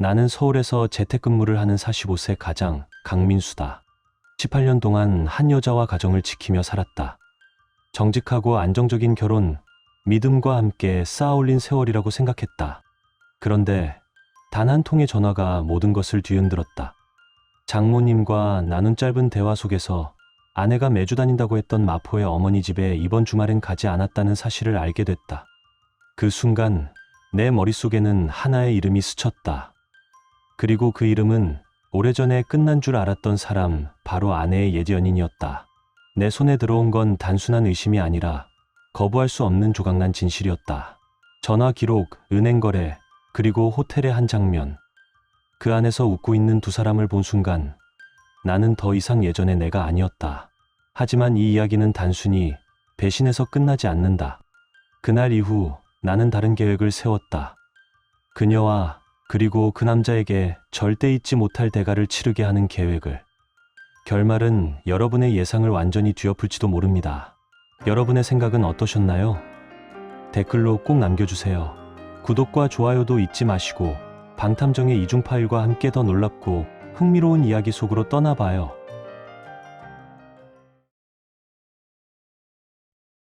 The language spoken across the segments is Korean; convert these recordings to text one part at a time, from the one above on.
나는 서울에서 재택근무를 하는 45세 가장 강민수다. 18년 동안 한 여자와 가정을 지키며 살았다. 정직하고 안정적인 결혼, 믿음과 함께 쌓아올린 세월이라고 생각했다. 그런데 단 한 통의 전화가 모든 것을 뒤흔들었다. 장모님과 나눈 짧은 대화 속에서 아내가 매주 다닌다고 했던 마포의 어머니 집에 이번 주말엔 가지 않았다는 사실을 알게 됐다. 그 순간 내 머릿속에는 하나의 이름이 스쳤다. 그리고 그 이름은 오래전에 끝난 줄 알았던 사람, 바로 아내의 예지 연인이었다. 내 손에 들어온 건 단순한 의심이 아니라 거부할 수 없는 조각난 진실이었다. 전화 기록, 은행 거래, 그리고 호텔의 한 장면. 그 안에서 웃고 있는 두 사람을 본 순간 나는 더 이상 예전의 내가 아니었다. 하지만 이 이야기는 단순히 배신에서 끝나지 않는다. 그날 이후 나는 다른 계획을 세웠다. 그녀와 그리고 그 남자에게 절대 잊지 못할 대가를 치르게 하는 계획을. 결말은 여러분의 예상을 완전히 뒤엎을지도 모릅니다. 여러분의 생각은 어떠셨나요? 댓글로 꼭 남겨주세요. 구독과 좋아요도 잊지 마시고 방탐정의 이중 파일과 함께 더 놀랍고 흥미로운 이야기 속으로 떠나봐요.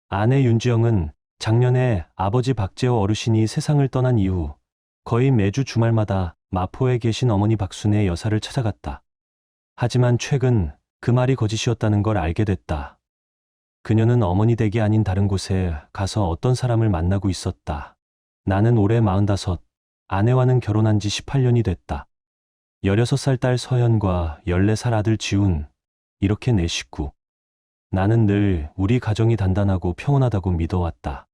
아내 윤지영은 작년에 아버지 박재호 어르신이 세상을 떠난 이후 거의 매주 주말마다 마포에 계신 어머니 박순애 여사를 찾아갔다. 하지만 최근 그 말이 거짓이었다는 걸 알게 됐다. 그녀는 어머니 댁이 아닌 다른 곳에 가서 어떤 사람을 만나고 있었다. 나는 올해 45, 아내와는 결혼한 지 18년이 됐다. 16살 딸 서연과 14살 아들 지훈, 이렇게 내 식구. 나는 늘 우리 가정이 단단하고 평온하다고 믿어왔다.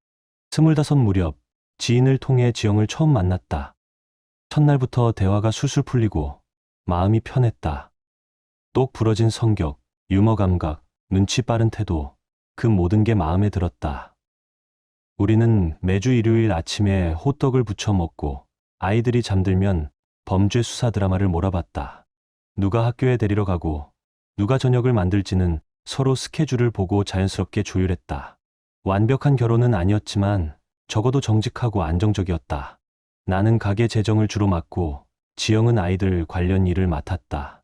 25 무렵 지인을 통해 지영을 처음 만났다. 첫날부터 대화가 술술 풀리고 마음이 편했다. 똑 부러진 성격, 유머 감각, 눈치 빠른 태도, 그 모든 게 마음에 들었다. 우리는 매주 일요일 아침에 호떡을 부쳐 먹고 아이들이 잠들면 범죄 수사 드라마를 몰아봤다. 누가 학교에 데리러 가고 누가 저녁을 만들지는 서로 스케줄을 보고 자연스럽게 조율했다. 완벽한 결혼은 아니었지만 적어도 정직하고 안정적이었다. 나는 가게 재정을 주로 맡고 지영은 아이들 관련 일을 맡았다.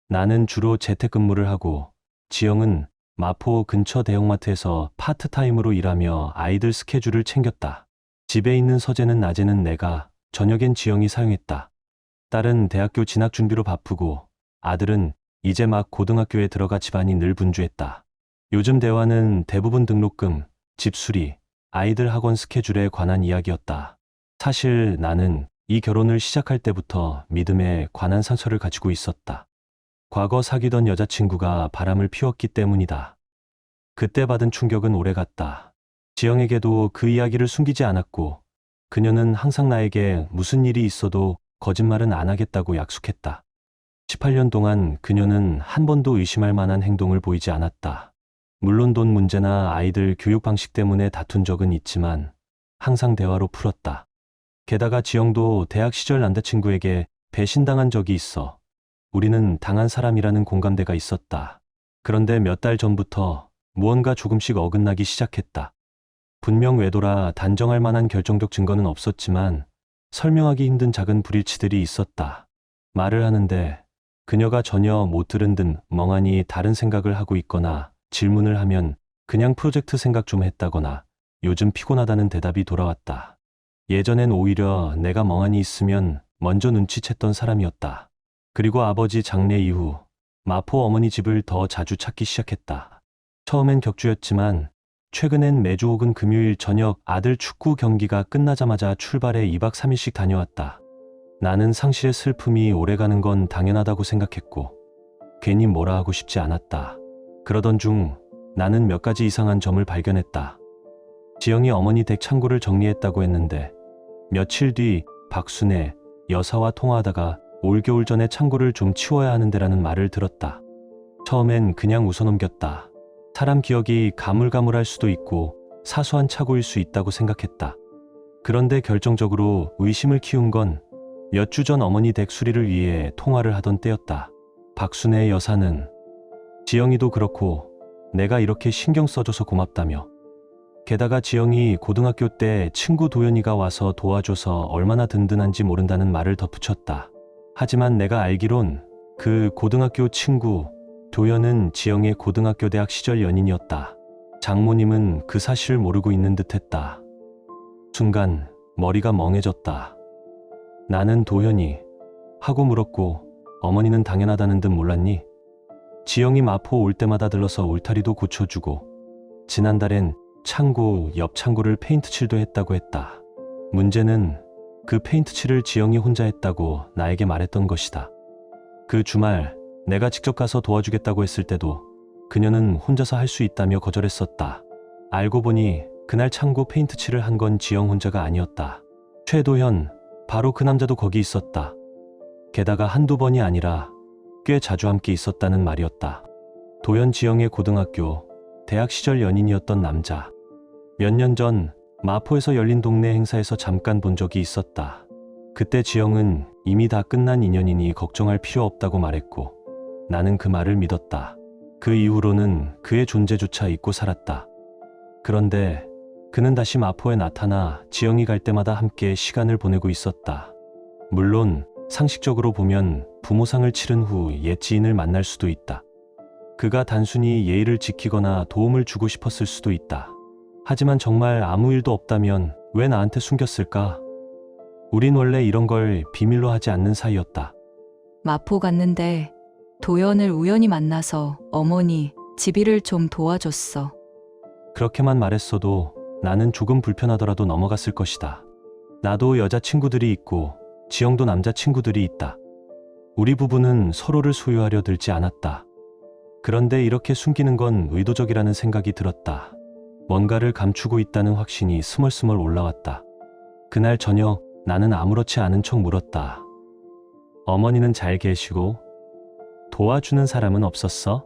나는 주로 재택근무를 하고 지영은 마포 근처 대형마트에서 파트타임으로 일하며 아이들 스케줄을 챙겼다. 집에 있는 서재는 낮에는 내가, 저녁엔 지영이 사용했다. 딸은 대학교 진학 준비로 바쁘고 아들은 이제 막 고등학교에 들어가 집안이 늘 분주했다. 요즘 대화는 대부분 등록금, 집수리, 아이들 학원 스케줄에 관한 이야기였다. 사실 나는 이 결혼을 시작할 때부터 믿음에 관한 상처를 가지고 있었다. 과거 사귀던 여자친구가 바람을 피웠기 때문이다. 그때 받은 충격은 오래갔다. 지영에게도 그 이야기를 숨기지 않았고 그녀는 항상 나에게 무슨 일이 있어도 거짓말은 안 하겠다고 약속했다. 18년 동안 그녀는 한 번도 의심할 만한 행동을 보이지 않았다. 물론 돈 문제나 아이들 교육 방식 때문에 다툰 적은 있지만 항상 대화로 풀었다. 게다가 지영도 대학 시절 남자친구에게 배신당한 적이 있어 우리는 당한 사람이라는 공감대가 있었다. 그런데 몇 달 전부터 무언가 조금씩 어긋나기 시작했다. 분명 외도라 단정할 만한 결정적 증거는 없었지만 설명하기 힘든 작은 불일치들이 있었다. 말을 하는데 그녀가 전혀 못 들은 듯 멍하니 다른 생각을 하고 있거나 질문을 하면 그냥 프로젝트 생각 좀 했다거나 요즘 피곤하다는 대답이 돌아왔다. 예전엔 오히려 내가 멍하니 있으면 먼저 눈치챘던 사람이었다. 그리고 아버지 장례 이후 마포 어머니 집을 더 자주 찾기 시작했다. 처음엔 격주였지만 최근엔 매주 혹은 금요일 저녁 아들 축구 경기가 끝나자마자 출발해 2박 3일씩 다녀왔다. 나는 상실의 슬픔이 오래가는 건 당연하다고 생각했고 괜히 뭐라 하고 싶지 않았다. 그러던 중 나는 몇 가지 이상한 점을 발견했다. 지영이 어머니 댁 창고를 정리했다고 했는데 며칠 뒤 박순애 여사와 통화하다가 올겨울 전에 창고를 좀 치워야 하는데라는 말을 들었다. 처음엔 그냥 웃어넘겼다. 사람 기억이 가물가물할 수도 있고 사소한 착오일 수 있다고 생각했다. 그런데 결정적으로 의심을 키운 건 몇 주 전 어머니 댁 수리를 위해 통화를 하던 때였다. 박순애 여사는 지영이도 그렇고 내가 이렇게 신경 써줘서 고맙다며, 게다가 지영이 고등학교 때 친구 도연이가 와서 도와줘서 얼마나 든든한지 모른다는 말을 덧붙였다. 하지만 내가 알기론 그 고등학교 친구 도연은 지영의 고등학교 대학 시절 연인이었다. 장모님은 그 사실을 모르고 있는 듯했다. 순간 머리가 멍해졌다. 나는 도연이 하고 물었고 어머니는 당연하다는 듯 몰랐니? 지영이 마포 올 때마다 들러서 울타리도 고쳐주고 지난달엔 창고 옆 창고를 페인트 칠도 했다고 했다. 문제는 그 페인트 칠을 지영이 혼자 했다고 나에게 말했던 것이다. 그 주말 내가 직접 가서 도와주겠다고 했을 때도 그녀는 혼자서 할 수 있다며 거절했었다. 알고 보니 그날 창고 페인트 칠을 한 건 지영 혼자가 아니었다. 최도현, 바로 그 남자도 거기 있었다. 게다가 한두 번이 아니라 꽤 자주 함께 있었다는 말이었다. 도연 지영의 고등학교, 대학 시절 연인이었던 남자. 몇 년 전 마포에서 열린 동네 행사에서 잠깐 본 적이 있었다. 그때 지영은 이미 다 끝난 인연이니 걱정할 필요 없다고 말했고 나는 그 말을 믿었다. 그 이후로는 그의 존재조차 잊고 살았다. 그런데 그는 다시 마포에 나타나 지영이 갈 때마다 함께 시간을 보내고 있었다. 물론 상식적으로 보면 부모상을 치른 후 옛 지인을 만날 수도 있다. 그가 단순히 예의를 지키거나 도움을 주고 싶었을 수도 있다. 하지만 정말 아무 일도 없다면 왜 나한테 숨겼을까? 우린 원래 이런 걸 비밀로 하지 않는 사이였다. 마포 갔는데 도연을 우연히 만나서 어머니 집일을 좀 도와줬어. 그렇게만 말했어도 나는 조금 불편하더라도 넘어갔을 것이다. 나도 여자친구들이 있고 지영도 남자친구들이 있다. 우리 부부는 서로를 소유하려 들지 않았다. 그런데 이렇게 숨기는 건 의도적이라는 생각이 들었다. 뭔가를 감추고 있다는 확신이 스멀스멀 올라왔다. 그날 저녁 나는 아무렇지 않은 척 물었다. 어머니는 잘 계시고 도와주는 사람은 없었어?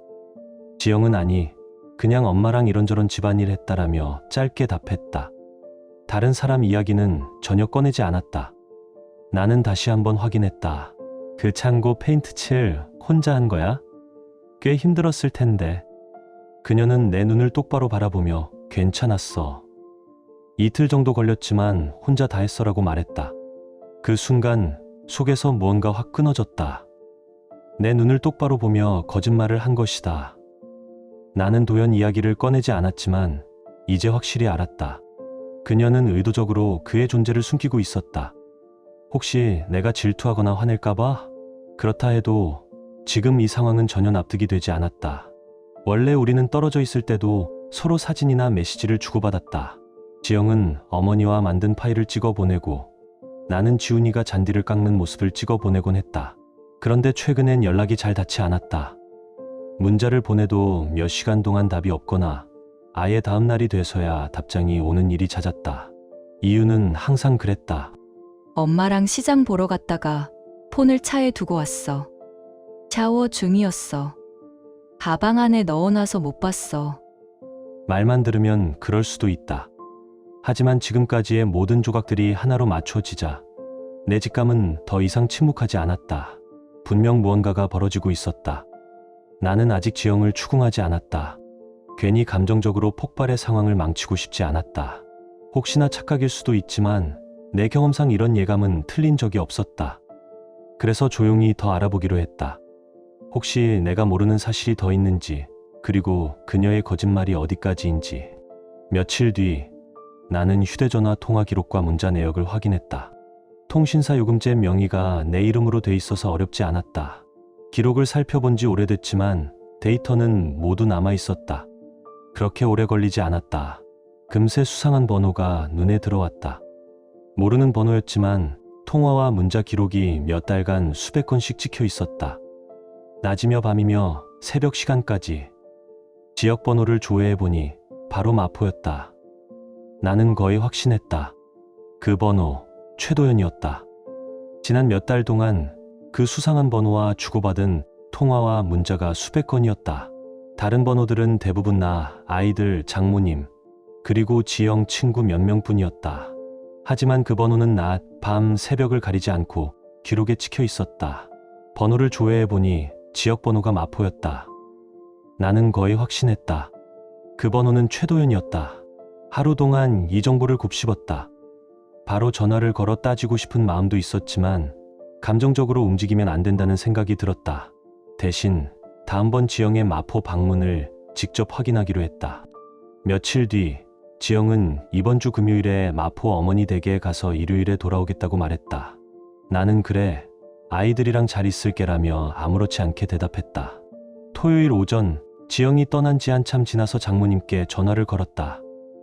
지영은 아니, 그냥 엄마랑 이런저런 집안일 했다라며 짧게 답했다. 다른 사람 이야기는 전혀 꺼내지 않았다. 나는 다시 한번 확인했다. 그 창고 페인트 칠 혼자 한 거야? 꽤 힘들었을 텐데. 그녀는 내 눈을 똑바로 바라보며 괜찮았어. 이틀 정도 걸렸지만 혼자 다 했어라고 말했다. 그 순간 속에서 무언가 확 끊어졌다. 내 눈을 똑바로 보며 거짓말을 한 것이다. 나는 도연 이야기를 꺼내지 않았지만 이제 확실히 알았다. 그녀는 의도적으로 그의 존재를 숨기고 있었다. 혹시 내가 질투하거나 화낼까봐? 그렇다 해도 지금 이 상황은 전혀 납득이 되지 않았다. 원래 우리는 떨어져 있을 때도 서로 사진이나 메시지를 주고받았다. 지영은 어머니와 만든 파일을 찍어 보내고 나는 지훈이가 잔디를 깎는 모습을 찍어 보내곤 했다. 그런데 최근엔 연락이 잘 닿지 않았다. 문자를 보내도 몇 시간 동안 답이 없거나 아예 다음 날이 돼서야 답장이 오는 일이 잦았다. 이유는 항상 그랬다. 엄마랑 시장 보러 갔다가 폰을 차에 두고 왔어. 샤워 중이었어. 가방 안에 넣어놔서 못 봤어. 말만 들으면 그럴 수도 있다. 하지만 지금까지의 모든 조각들이 하나로 맞춰지자 내 직감은 더 이상 침묵하지 않았다. 분명 무언가가 벌어지고 있었다. 나는 아직 지영을 추궁하지 않았다. 괜히 감정적으로 폭발의 상황을 망치고 싶지 않았다. 혹시나 착각일 수도 있지만 내 경험상 이런 예감은 틀린 적이 없었다. 그래서 조용히 더 알아보기로 했다. 혹시 내가 모르는 사실이 더 있는지, 그리고 그녀의 거짓말이 어디까지인지. 며칠 뒤 나는 휴대전화 통화 기록과 문자 내역을 확인했다. 통신사 요금제 명의가 내 이름으로 돼 있어서 어렵지 않았다. 기록을 살펴본 지 오래됐지만 데이터는 모두 남아 있었다. 그렇게 오래 걸리지 않았다. 금세 수상한 번호가 눈에 들어왔다. 모르는 번호였지만 통화와 문자 기록이 몇 달간 수백 건씩 찍혀 있었다. 낮이며 밤이며 새벽 시간까지. 지역 번호를 조회해보니 바로 마포였다. 나는 거의 확신했다. 그 번호, 최도연이었다. 지난 몇 달 동안 그 수상한 번호와 주고받은 통화와 문자가 수백 건이었다. 다른 번호들은 대부분 나, 아이들, 장모님, 그리고 지영 친구 몇 명뿐이었다. 하지만 그 번호는 낮, 밤, 새벽을 가리지 않고 기록에 찍혀 있었다. 번호를 조회해보니 지역 번호가 마포였다. 나는 거의 확신했다. 그 번호는 최도연이었다. 하루 동안 이 정보를 곱씹었다. 바로 전화를 걸어 따지고 싶은 마음도 있었지만 감정적으로 움직이면 안 된다는 생각이 들었다. 대신 다음번 지영의 마포 방문을 직접 확인하기로 했다. 며칠 뒤 지영은 이번 주 금요일에 마포 어머니 댁에 가서 일요일에 돌아오겠다고 말했다. 나는 그래, 아이들이랑 잘 있을게라며 아무렇지 않게 대답했다. 토요일 오전 지영이 떠난 지 한참 지나서 장모님께 전화를 걸었다.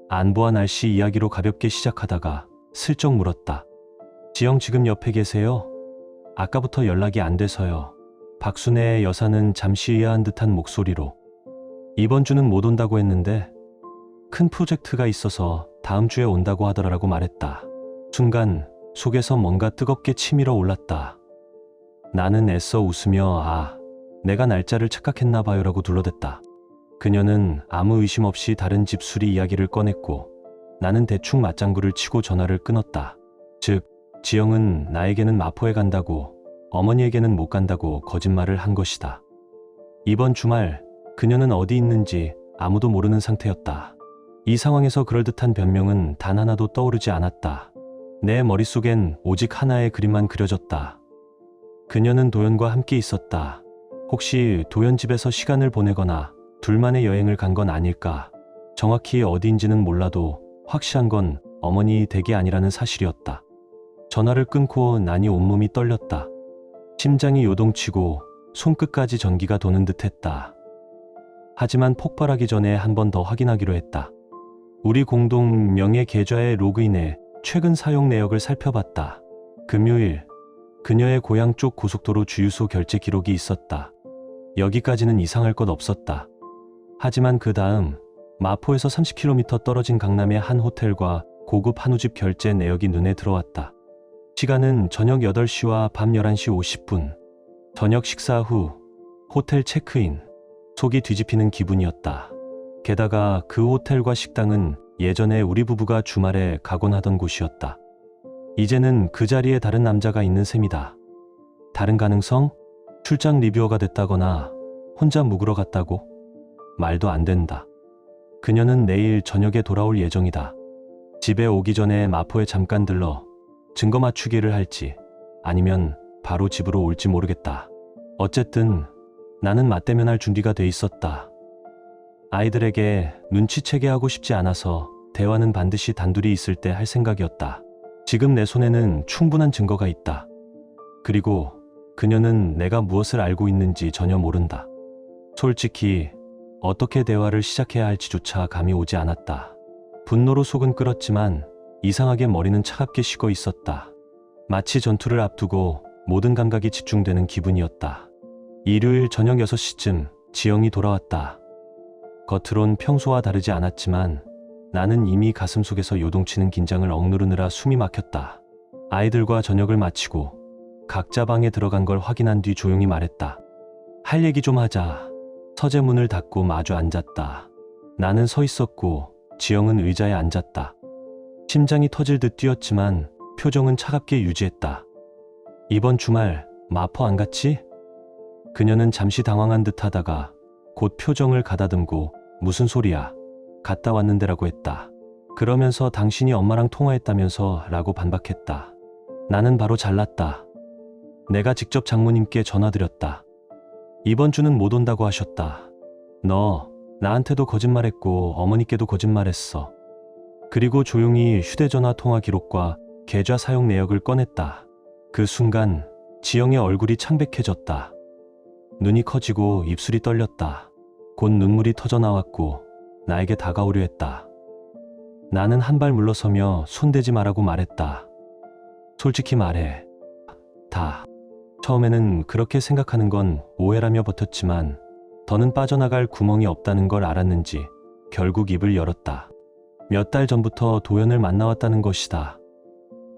안부와 날씨 이야기로 가볍게 시작하다가 슬쩍 물었다. 지영 지금 옆에 계세요? 아까부터 연락이 안 돼서요. 박순애 여사는 잠시 의아한 듯한 목소리로. 이번 주는 못 온다고 했는데 큰 프로젝트가 있어서 다음 주에 온다고 하더라라고 말했다. 순간 속에서 뭔가 뜨겁게 치밀어 올랐다. 나는 애써 웃으며 내가 날짜를 착각했나 봐요라고 둘러댔다. 그녀는 아무 의심 없이 다른 집수리 이야기를 꺼냈고 나는 대충 맞장구를 치고 전화를 끊었다. 즉, 지영은 나에게는 마포에 간다고, 어머니에게는 못 간다고 거짓말을 한 것이다. 이번 주말 그녀는 어디 있는지 아무도 모르는 상태였다. 이 상황에서 그럴듯한 변명은 단 하나도 떠오르지 않았다. 내 머릿속엔 오직 하나의 그림만 그려졌다. 그녀는 도연과 함께 있었다. 혹시 도연 집에서 시간을 보내거나 둘만의 여행을 간 건 아닐까? 정확히 어디인지는 몰라도 확실한 건 어머니 댁이 아니라는 사실이었다. 전화를 끊고 나니 온몸이 떨렸다. 심장이 요동치고 손끝까지 전기가 도는 듯했다. 하지만 폭발하기 전에 한 번 더 확인하기로 했다. 우리 공동 명의 계좌에 로그인해 최근 사용 내역을 살펴봤다. 금요일, 그녀의 고향 쪽 고속도로 주유소 결제 기록이 있었다. 여기까지는 이상할 것 없었다. 하지만 그 다음 마포에서 30km 떨어진 강남의 한 호텔과 고급 한우집 결제 내역이 눈에 들어왔다. 시간은 저녁 8시와 밤 11시 50분. 저녁 식사 후 호텔 체크인. 속이 뒤집히는 기분이었다. 게다가 그 호텔과 식당은 예전에 우리 부부가 주말에 가곤 하던 곳이었다. 이제는 그 자리에 다른 남자가 있는 셈이다. 다른 가능성? 출장 리뷰어가 됐다거나 혼자 묵으러 갔다고? 말도 안 된다. 그녀는 내일 저녁에 돌아올 예정이다. 집에 오기 전에 마포에 잠깐 들러 증거 맞추기를 할지 아니면 바로 집으로 올지 모르겠다. 어쨌든 나는 맞대면할 준비가 돼 있었다. 아이들에게 눈치채게 하고 싶지 않아서 대화는 반드시 단둘이 있을 때 할 생각이었다. 지금 내 손에는 충분한 증거가 있다. 그리고 그녀는 내가 무엇을 알고 있는지 전혀 모른다. 솔직히 어떻게 대화를 시작해야 할지조차 감이 오지 않았다. 분노로 속은 끓었지만 이상하게 머리는 차갑게 식어 있었다. 마치 전투를 앞두고 모든 감각이 집중되는 기분이었다. 일요일 저녁 6시쯤 지영이 돌아왔다. 겉으론 평소와 다르지 않았지만 나는 이미 가슴속에서 요동치는 긴장을 억누르느라 숨이 막혔다. 아이들과 저녁을 마치고 각자 방에 들어간 걸 확인한 뒤 조용히 말했다. 할 얘기 좀 하자. 서재문을 닫고 마주 앉았다. 나는 서 있었고 지영은 의자에 앉았다. 심장이 터질 듯 뛰었지만 표정은 차갑게 유지했다. 이번 주말 마포 안 갔지? 그녀는 잠시 당황한 듯 하다가 곧 표정을 가다듬고 무슨 소리야? 갔다 왔는데라고 했다. 그러면서 당신이 엄마랑 통화했다면서 라고 반박했다. 나는 바로 잘났다. 내가 직접 장모님께 전화드렸다. 이번 주는 못 온다고 하셨다. 너 나한테도 거짓말했고 어머니께도 거짓말했어. 그리고 조용히 휴대전화 통화 기록과 계좌 사용 내역을 꺼냈다. 그 순간 지영의 얼굴이 창백해졌다. 눈이 커지고 입술이 떨렸다. 곧 눈물이 터져나왔고 나에게 다가오려 했다. 나는 한 발 물러서며 손대지 말라고 말했다. 솔직히 말해. 다. 처음에는 그렇게 생각하는 건 오해라며 버텼지만 더는 빠져나갈 구멍이 없다는 걸 알았는지 결국 입을 열었다. 몇 달 전부터 도연을 만나왔다는 것이다.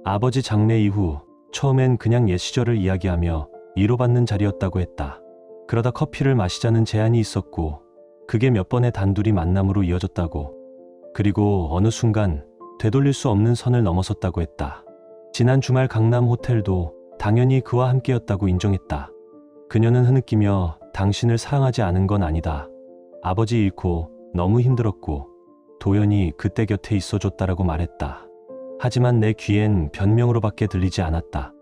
아버지 장례 이후 처음엔 그냥 옛 시절을 이야기하며 위로받는 자리였다고 했다. 그러다 커피를 마시자는 제안이 있었고 그게 몇 번의 단둘이 만남으로 이어졌다고. 그리고 어느 순간 되돌릴 수 없는 선을 넘어섰다고 했다. 지난 주말 강남 호텔도 당연히 그와 함께였다고 인정했다. 그녀는 흐느끼며 당신을 사랑하지 않은 건 아니다. 아버지 잃고 너무 힘들었고 도연이 그때 곁에 있어줬다라고 말했다. 하지만 내 귀엔 변명으로밖에 들리지 않았다.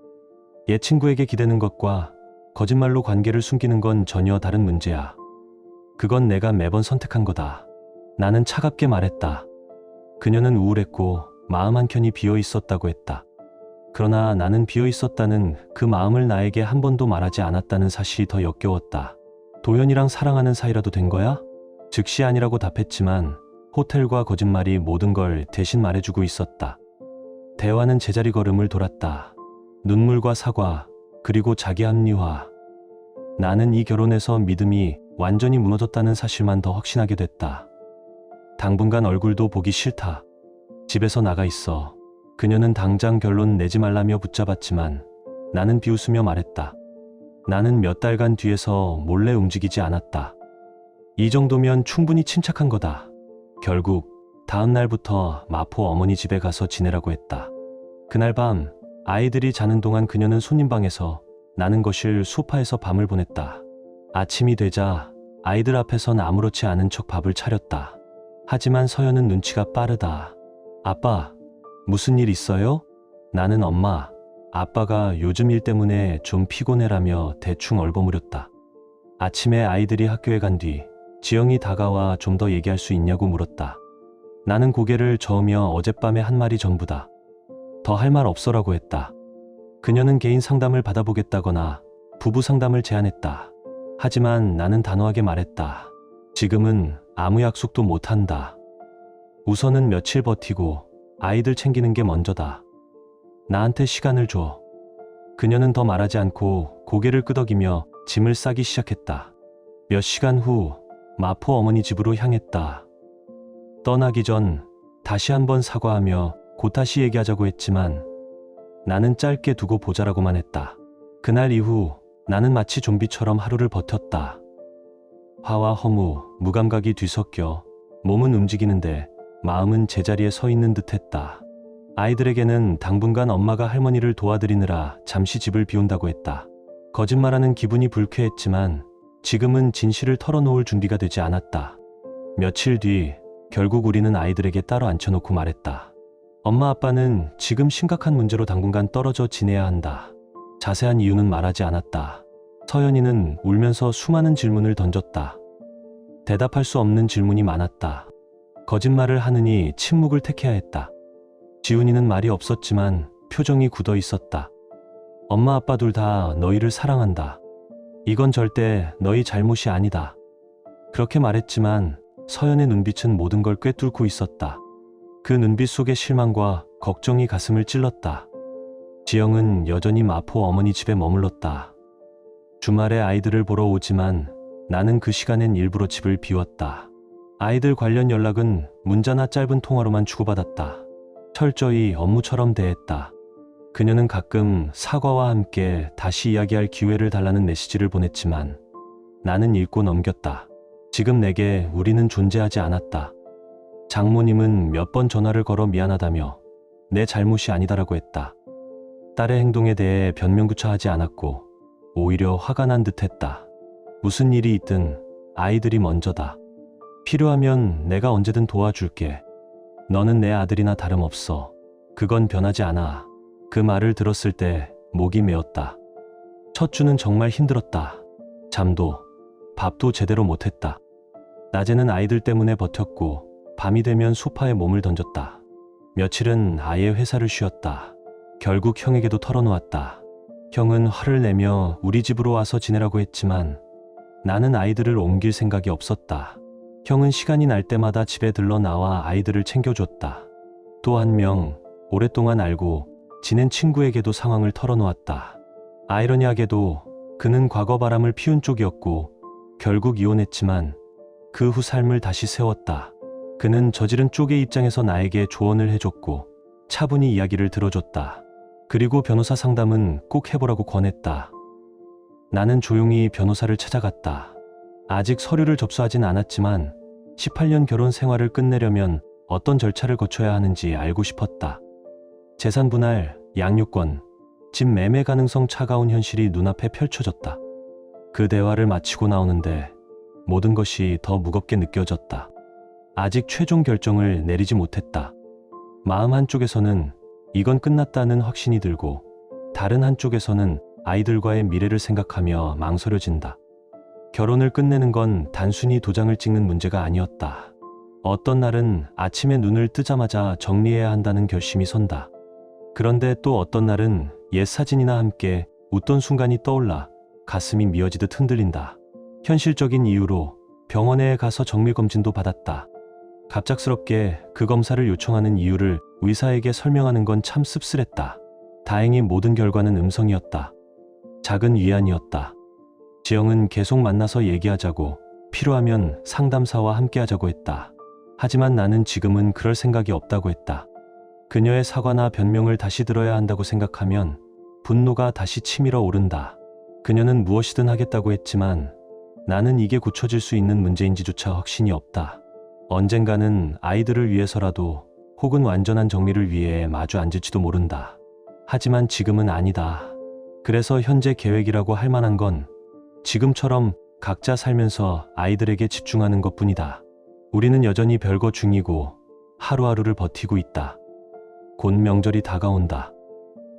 옛 친구에게 기대는 것과 거짓말로 관계를 숨기는 건 전혀 다른 문제야. 그건 내가 매번 선택한 거다. 나는 차갑게 말했다. 그녀는 우울했고 마음 한켠이 비어 있었다고 했다. 그러나 나는 비어 있었다는 그 마음을 나에게 한 번도 말하지 않았다는 사실이 더 역겨웠다. 도현이랑 사랑하는 사이라도 된 거야? 즉시 아니라고 답했지만 호텔과 거짓말이 모든 걸 대신 말해주고 있었다. 대화는 제자리 걸음을 돌았다. 눈물과 사과, 그리고 자기 합리화. 나는 이 결혼에서 믿음이 완전히 무너졌다는 사실만 더 확신하게 됐다. 당분간 얼굴도 보기 싫다. 집에서 나가 있어. 그녀는 당장 결론 내지 말라며 붙잡았지만 나는 비웃으며 말했다. 나는 몇 달간 뒤에서 몰래 움직이지 않았다. 이 정도면 충분히 침착한 거다. 결국 다음 날부터 마포 어머니 집에 가서 지내라고 했다. 그날 밤 아이들이 자는 동안 그녀는 손님방에서, 나는 거실 소파에서 밤을 보냈다. 아침이 되자 아이들 앞에선 아무렇지 않은 척 밥을 차렸다. 하지만 서연은 눈치가 빠르다. 아빠, 무슨 일 있어요? 나는 엄마, 아빠가 요즘 일 때문에 좀 피곤해라며 대충 얼버무렸다. 아침에 아이들이 학교에 간 뒤 지영이 다가와 좀 더 얘기할 수 있냐고 물었다. 나는 고개를 저으며 어젯밤에 한 말이 전부다. 더 할 말 없어라고 했다. 그녀는 개인 상담을 받아보겠다거나 부부 상담을 제안했다. 하지만 나는 단호하게 말했다. 지금은 아무 약속도 못한다. 우선은 며칠 버티고 아이들 챙기는 게 먼저다. 나한테 시간을 줘. 그녀는 더 말하지 않고 고개를 끄덕이며 짐을 싸기 시작했다. 몇 시간 후 마포 어머니 집으로 향했다. 떠나기 전 다시 한번 사과하며 곧 다시 얘기하자고 했지만 나는 짧게 두고 보자라고만 했다. 그날 이후 나는 마치 좀비처럼 하루를 버텼다. 화와 허무, 무감각이 뒤섞여 몸은 움직이는데 마음은 제자리에 서 있는 듯했다. 아이들에게는 당분간 엄마가 할머니를 도와드리느라 잠시 집을 비운다고 했다. 거짓말하는 기분이 불쾌했지만 지금은 진실을 털어놓을 준비가 되지 않았다. 며칠 뒤 결국 우리는 아이들에게 따로 앉혀놓고 말했다. 엄마 아빠는 지금 심각한 문제로 당분간 떨어져 지내야 한다. 자세한 이유는 말하지 않았다. 서연이는 울면서 수많은 질문을 던졌다. 대답할 수 없는 질문이 많았다. 거짓말을 하느니 침묵을 택해야 했다. 지훈이는 말이 없었지만 표정이 굳어 있었다. 엄마 아빠 둘 다 너희를 사랑한다. 이건 절대 너희 잘못이 아니다. 그렇게 말했지만 서연의 눈빛은 모든 걸 꿰뚫고 있었다. 그 눈빛 속의 실망과 걱정이 가슴을 찔렀다. 지영은 여전히 마포 어머니 집에 머물렀다. 주말에 아이들을 보러 오지만 나는 그 시간엔 일부러 집을 비웠다. 아이들 관련 연락은 문자나 짧은 통화로만 주고받았다. 철저히 업무처럼 대했다. 그녀는 가끔 사과와 함께 다시 이야기할 기회를 달라는 메시지를 보냈지만 나는 읽고 넘겼다. 지금 내게 우리는 존재하지 않았다. 장모님은 몇 번 전화를 걸어 미안하다며 내 잘못이 아니다라고 했다. 딸의 행동에 대해 변명구차하지 않았고 오히려 화가 난 듯했다. 무슨 일이 있든 아이들이 먼저다. 필요하면 내가 언제든 도와줄게. 너는 내 아들이나 다름없어. 그건 변하지 않아. 그 말을 들었을 때 목이 메었다. 첫 주는 정말 힘들었다. 잠도, 밥도 제대로 못했다. 낮에는 아이들 때문에 버텼고 밤이 되면 소파에 몸을 던졌다. 며칠은 아예 회사를 쉬었다. 결국 형에게도 털어놓았다. 형은 화를 내며 우리 집으로 와서 지내라고 했지만 나는 아이들을 옮길 생각이 없었다. 형은 시간이 날 때마다 집에 들러 나와 아이들을 챙겨줬다. 또 한 명, 오랫동안 알고 지낸 친구에게도 상황을 털어놓았다. 아이러니하게도 그는 과거 바람을 피운 쪽이었고 결국 이혼했지만 그 후 삶을 다시 세웠다. 그는 저지른 쪽의 입장에서 나에게 조언을 해줬고 차분히 이야기를 들어줬다. 그리고 변호사 상담은 꼭 해보라고 권했다. 나는 조용히 변호사를 찾아갔다. 아직 서류를 접수하진 않았지만 18년 결혼 생활을 끝내려면 어떤 절차를 거쳐야 하는지 알고 싶었다. 재산 분할, 양육권, 집 매매 가능성 차가운 현실이 눈앞에 펼쳐졌다. 그 대화를 마치고 나오는데 모든 것이 더 무겁게 느껴졌다. 아직 최종 결정을 내리지 못했다. 마음 한쪽에서는 이건 끝났다는 확신이 들고 다른 한쪽에서는 아이들과의 미래를 생각하며 망설여진다. 결혼을 끝내는 건 단순히 도장을 찍는 문제가 아니었다. 어떤 날은 아침에 눈을 뜨자마자 정리해야 한다는 결심이 선다. 그런데 또 어떤 날은 옛 사진이나 함께 웃던 순간이 떠올라 가슴이 미어지듯 흔들린다. 현실적인 이유로 병원에 가서 정밀검진도 받았다. 갑작스럽게 그 검사를 요청하는 이유를 의사에게 설명하는 건 참 씁쓸했다. 다행히 모든 결과는 음성이었다. 작은 위안이었다. 지영은 계속 만나서 얘기하자고, 필요하면 상담사와 함께 하자고 했다. 하지만 나는 지금은 그럴 생각이 없다고 했다. 그녀의 사과나 변명을 다시 들어야 한다고 생각하면 분노가 다시 치밀어 오른다. 그녀는 무엇이든 하겠다고 했지만 나는 이게 고쳐질 수 있는 문제인지조차 확신이 없다. 언젠가는 아이들을 위해서라도 혹은 완전한 정리를 위해 마주 앉을지도 모른다. 하지만 지금은 아니다. 그래서 현재 계획이라고 할 만한 건 지금처럼 각자 살면서 아이들에게 집중하는 것뿐이다. 우리는 여전히 별거 중이고 하루하루를 버티고 있다. 곧 명절이 다가온다.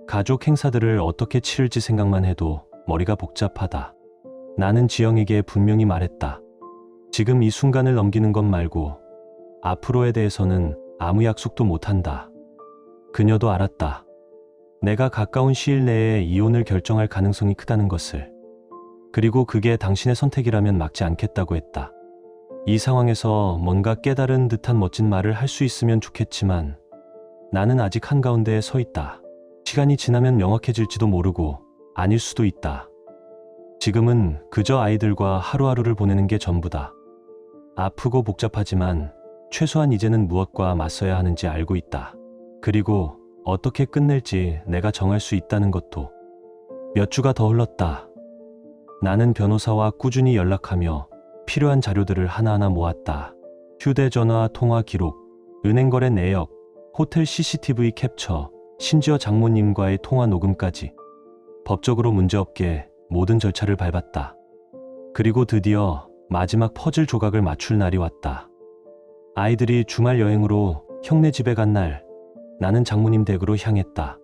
가족 행사들을 어떻게 치를지 생각만 해도 머리가 복잡하다. 나는 지영에게 분명히 말했다. 지금 이 순간을 넘기는 것 말고 앞으로에 대해서는 아무 약속도 못한다. 그녀도 알았다. 내가 가까운 시일 내에 이혼을 결정할 가능성이 크다는 것을. 그리고 그게 당신의 선택이라면 막지 않겠다고 했다. 이 상황에서 뭔가 깨달은 듯한 멋진 말을 할 수 있으면 좋겠지만 나는 아직 한가운데에 서 있다. 시간이 지나면 명확해질지도 모르고 아닐 수도 있다. 지금은 그저 아이들과 하루하루를 보내는 게 전부다. 아프고 복잡하지만 최소한 이제는 무엇과 맞서야 하는지 알고 있다. 그리고 어떻게 끝낼지 내가 정할 수 있다는 것도. 몇 주가 더 흘렀다. 나는 변호사와 꾸준히 연락하며 필요한 자료들을 하나하나 모았다. 휴대전화 통화 기록, 은행거래 내역, 호텔 CCTV 캡처, 심지어 장모님과의 통화 녹음까지. 법적으로 문제없게 모든 절차를 밟았다. 그리고 드디어 마지막 퍼즐 조각을 맞출 날이 왔다. 아이들이 주말 여행으로 형네 집에 간 날, 나는 장모님 댁으로 향했다.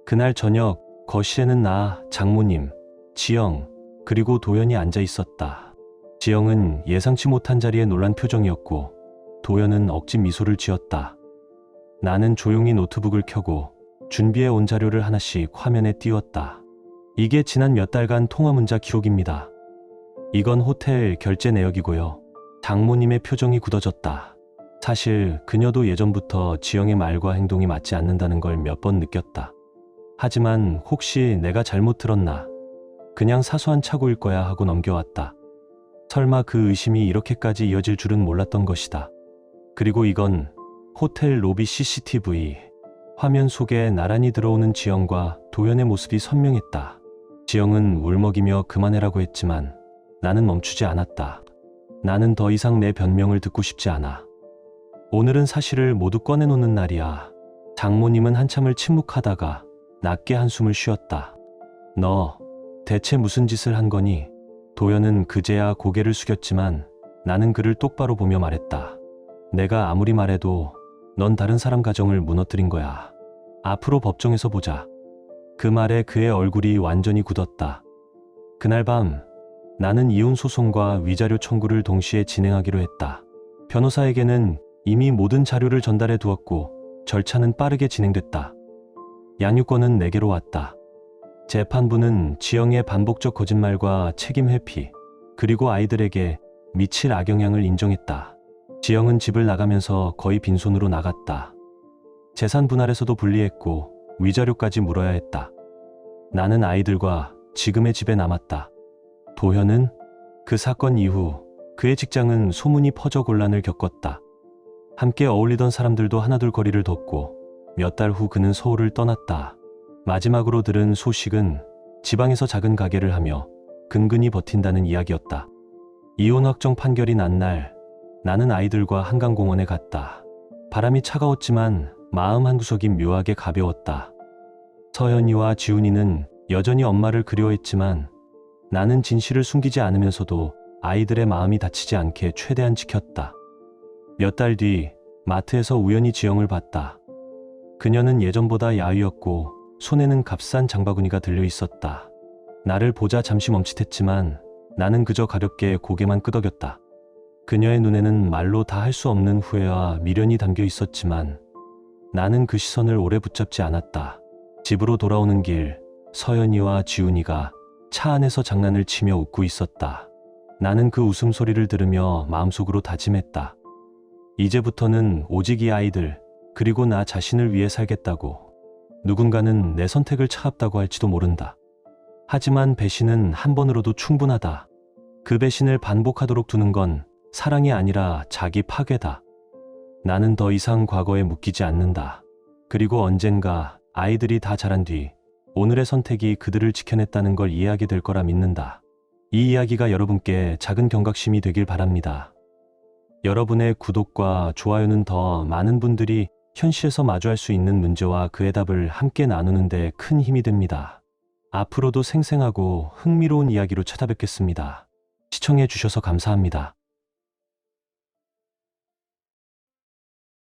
그날 저녁 거실에는 나, 장모님, 지영, 그리고 도연이 앉아 있었다. 지영은 예상치 못한 자리에 놀란 표정이었고 도연은 억지 미소를 지었다. 나는 조용히 노트북을 켜고 준비해 온 자료를 하나씩 화면에 띄웠다. 이게 지난 몇 달간 통화 문자 기록입니다. 이건 호텔 결제 내역이고요. 장모님의 표정이 굳어졌다. 사실 그녀도 예전부터 지영의 말과 행동이 맞지 않는다는 걸 몇 번 느꼈다. 하지만 혹시 내가 잘못 들었나? 그냥 사소한 착오일 거야 하고 넘겨왔다. 설마 그 의심이 이렇게까지 이어질 줄은 몰랐던 것이다. 그리고 이건 호텔 로비 CCTV. 화면 속에 나란히 들어오는 지영과 도연의 모습이 선명했다. 지영은 울먹이며 그만해라고 했지만 나는 멈추지 않았다. 나는 더 이상 내 변명을 듣고 싶지 않아. 오늘은 사실을 모두 꺼내놓는 날이야. 장모님은 한참을 침묵하다가 낮게 한숨을 쉬었다. 너 대체 무슨 짓을 한 거니? 도연은 그제야 고개를 숙였지만 나는 그를 똑바로 보며 말했다. 내가 아무리 말해도 넌 다른 사람 가정을 무너뜨린 거야. 앞으로 법정에서 보자. 그 말에 그의 얼굴이 완전히 굳었다. 그날 밤 나는 이혼 소송과 위자료 청구를 동시에 진행하기로 했다. 변호사에게는 이미 모든 자료를 전달해 두었고 절차는 빠르게 진행됐다. 양육권은 내게로 왔다. 재판부는 지영의 반복적 거짓말과 책임 회피, 그리고 아이들에게 미칠 악영향을 인정했다. 지영은 집을 나가면서 거의 빈손으로 나갔다. 재산 분할에서도 불리했고 위자료까지 물어야 했다. 나는 아이들과 지금의 집에 남았다. 도현은 그 사건 이후 그의 직장은 소문이 퍼져 곤란을 겪었다. 함께 어울리던 사람들도 하나둘 거리를 뒀고 몇 달 후 그는 서울을 떠났다. 마지막으로 들은 소식은 지방에서 작은 가게를 하며 근근히 버틴다는 이야기였다. 이혼 확정 판결이 난 날 나는 아이들과 한강공원에 갔다. 바람이 차가웠지만 마음 한구석이 묘하게 가벼웠다. 서연이와 지훈이는 여전히 엄마를 그리워했지만 나는 진실을 숨기지 않으면서도 아이들의 마음이 다치지 않게 최대한 지켰다. 몇 달 뒤 마트에서 우연히 지영을 봤다. 그녀는 예전보다 야위었고 손에는 값싼 장바구니가 들려 있었다. 나를 보자 잠시 멈칫했지만 나는 그저 가볍게 고개만 끄덕였다. 그녀의 눈에는 말로 다 할 수 없는 후회와 미련이 담겨 있었지만 나는 그 시선을 오래 붙잡지 않았다. 집으로 돌아오는 길, 서연이와 지훈이가 차 안에서 장난을 치며 웃고 있었다. 나는 그 웃음소리를 들으며 마음속으로 다짐했다. 이제부터는 오직 이 아이들, 그리고 나 자신을 위해 살겠다고. 누군가는 내 선택을 차갑다고 할지도 모른다. 하지만 배신은 한 번으로도 충분하다. 그 배신을 반복하도록 두는 건 사랑이 아니라 자기 파괴다. 나는 더 이상 과거에 묶이지 않는다. 그리고 언젠가 아이들이 다 자란 뒤 오늘의 선택이 그들을 지켜냈다는 걸 이해하게 될 거라 믿는다. 이 이야기가 여러분께 작은 경각심이 되길 바랍니다. 여러분의 구독과 좋아요는 더 많은 분들이 현실에서 마주할 수 있는 문제와 그 해답을 함께 나누는 데 큰 힘이 됩니다. 앞으로도 생생하고 흥미로운 이야기로 찾아뵙겠습니다. 시청해 주셔서 감사합니다.